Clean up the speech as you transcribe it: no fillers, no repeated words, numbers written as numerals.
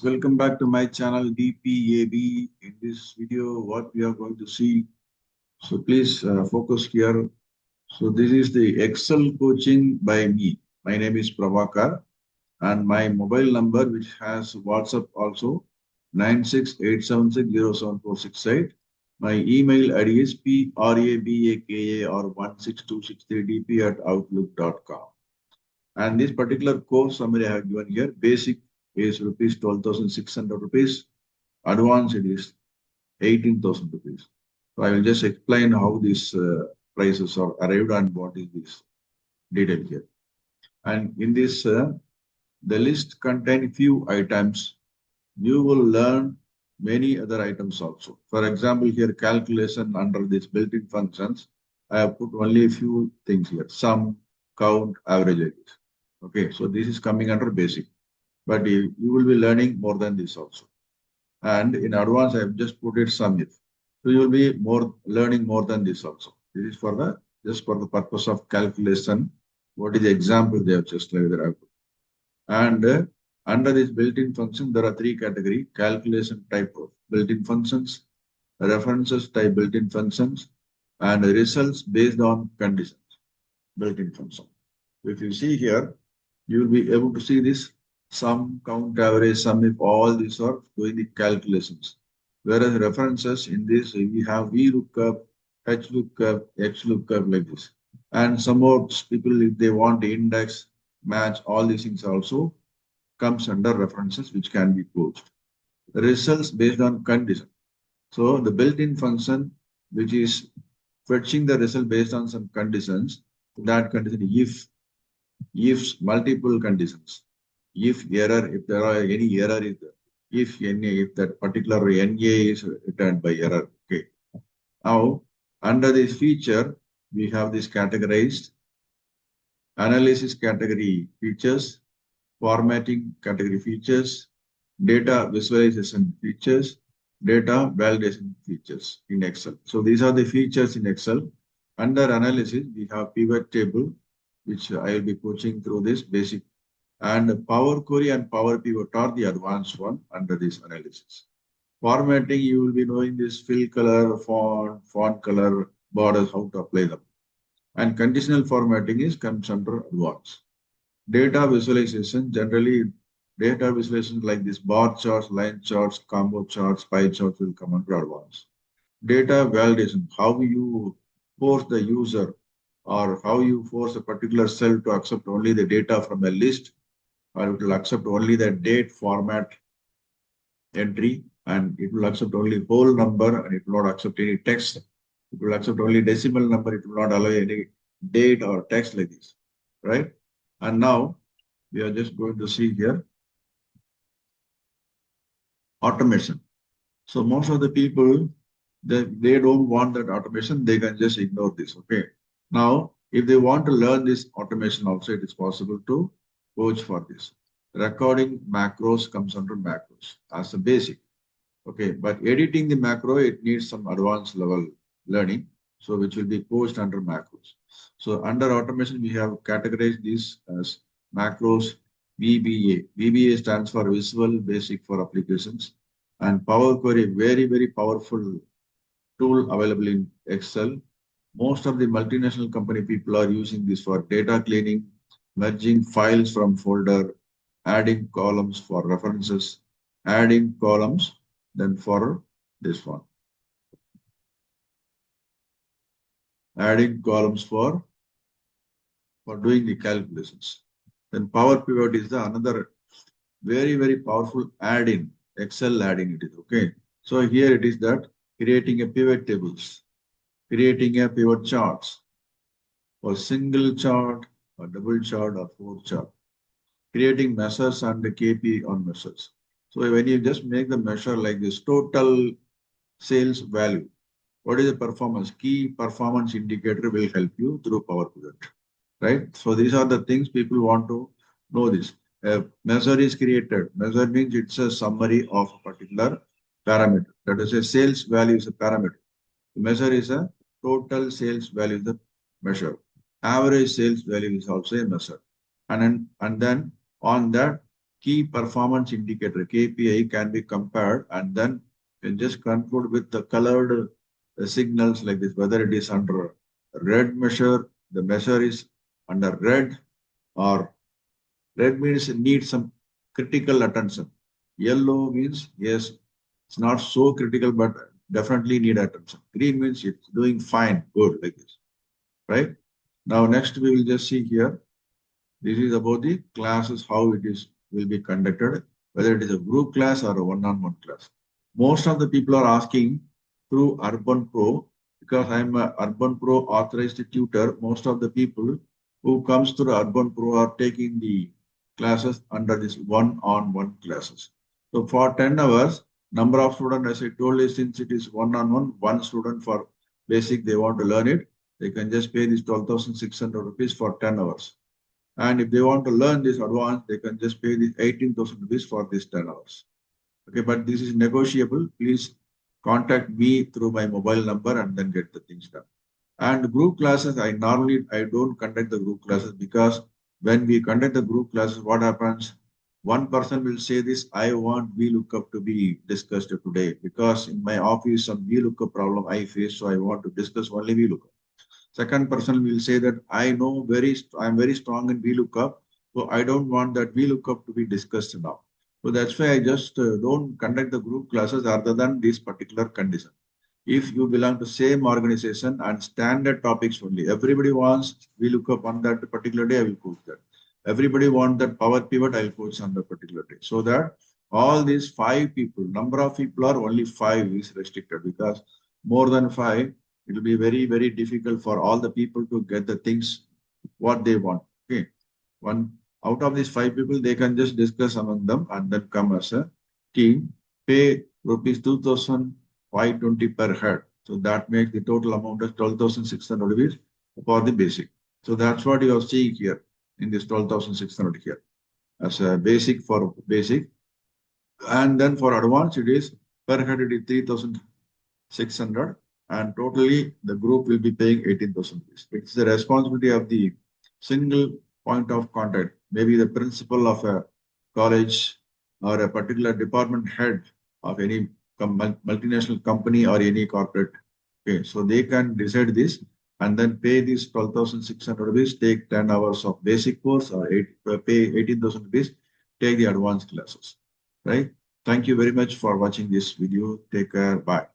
welcome back to my channel DPAB. In this video, what we are going to see. So please focus here. So this is the Excel coaching by me. My name is Prabhakar and my mobile number, which has WhatsApp also, 9687607468. My email ID is prabaka or 16263dp@outlook.com. And this particular course summary I have given here, basic is rupees 12,600 rupees. Advanced it is 18,000 rupees. So I will just explain how these prices are arrived and what is this detail here. And in this, the list contains few items. You will learn many other items also. For example, here calculation under this built-in functions, I have put only a few things here: sum, count, average. Okay, so this is coming under basic, but you will be learning more than this also. And in advance, I have just put it sum if. So you will be learning more than this also. This is for the just for the purpose of calculation. What is the example they have just like that I put. And under this built-in function, there are three categories: calculation type of built-in functions, references type built-in functions, and results based on conditions built-in function. If you see here, you will be able to see this sum, count, average, sum if, all these are doing the calculations. Whereas references in this, we have VLOOKUP, HLOOKUP, XLOOKUP like this. And some more people, if they want the index, match, all these things also comes under references which can be closed. Results based on condition. So the built-in function which is fetching the result based on some conditions, that condition if multiple conditions, if error, if there are any error is there, if that particular NA is returned by error. Okay. Now under this feature, we have this categorized analysis category features, formatting category features, data visualization features, data validation features in Excel. So these are the features in Excel. Under analysis, we have pivot table, which I will be coaching through this basic. And Power Query and Power Pivot are the advanced one under this analysis. Formatting, you will be knowing this fill color, font color, borders, how to apply them. And conditional formatting comes under advanced. Data visualization, generally data visualization like this bar charts, line charts, combo charts, pie charts will come under advanced. Data validation, how you force the user or how you force a particular cell to accept only the data from a list, or it will accept only the date format entry, and it will accept only whole number, and it will not accept any text. It will accept only decimal number. It will not allow any date or text like this, right? And now we are just going to see here automation. So most of the people, they don't want that automation. They can just ignore this. Okay. Now, if they want to learn this automation also, it is possible to coach for this. Recording macros comes under macros as a basic. Okay, but editing the macro, it needs some advanced level learning. So which will be coached under macros. So under automation, we have categorized this as macros VBA. VBA stands for Visual Basic for Applications. And Power Query, very, very powerful tool available in Excel. Most of the multinational company people are using this for data cleaning, merging files from folder, adding columns for references, adding columns, then for this one. Adding columns for doing the calculations. Then Power Pivot is the another very, very powerful add-in, Excel add-in it is, okay. So here it is that creating a pivot tables, creating a pivot charts, or single chart, or double chart, or four chart, creating measures and the KP on measures. So when you just make the measure like this, total sales value, what is the performance? Key performance indicator will help you through Power Pivot, right? So these are the things people want to know this. A measure is created. Measure means it's a summary of a particular parameter. That is a sales value is a parameter. The measure is a total sales value is the measure. Average sales value is also a measure. And then on that, key performance indicator, KPI, can be compared, and then you can just conclude with the colored signals like this, whether it is under red measure, the measure is under red, or red means it needs some critical attention. Yellow means, yes, it's not so critical, but definitely need attention. Green means it's doing fine, good, like this, right? Now, next we will just see here. This is about the classes, how it is will be conducted, whether it is a group class or a one-on-one class. Most of the people are asking through Urban Pro, because I'm a Urban Pro authorized tutor. Most of the people who comes through Urban Pro are taking the classes under this one-on-one classes. So for 10 hours, number of students, as I told you, since it is one-on-one, one student for basic, they want to learn it, they can just pay this 12,600 rupees for 10 hours. And if they want to learn this advanced, they can just pay this 18,000 rupees for this 10 hours. Okay, but this is negotiable. Please contact me through my mobile number and then get the things done. And group classes, I don't conduct the group classes, because when we conduct the group classes, what happens? One person will say this, I want VLOOKUP to be discussed today, because in my office some VLOOKUP problem I face, so I want to discuss only VLOOKUP. Second person will say that I'm very strong in VLOOKUP, so I don't want that VLOOKUP to be discussed now. So that's why I just don't conduct the group classes other than this particular condition. If you belong to same organization and standard topics only, everybody wants VLOOKUP on that particular day, I will coach that. Everybody wants that power pivot, I will coach on that particular day. So that all these 5 people, number of people are only 5 is restricted, because more than 5, it will be very, very difficult for all the people to get the things what they want. Okay. One out of these 5 people, they can just discuss among them and then come as a team, pay rupees 2,520 per head. So that makes the total amount of 12,600 rupees for the basic. So that's what you are seeing here in this 12,600 here as a basic for basic. And then for advanced, it is per head it is 3,600. And totally the group will be paying 18,000 rupees. It's the responsibility of the single point of contact, maybe the principal of a college or a particular department head of any multinational company or any corporate. Okay, so they can decide this and then pay this 12,600 rupees, take 10 hours of basic course, or pay 18,000 rupees, take the advanced classes, right? Thank you very much for watching this video. Take care. Bye.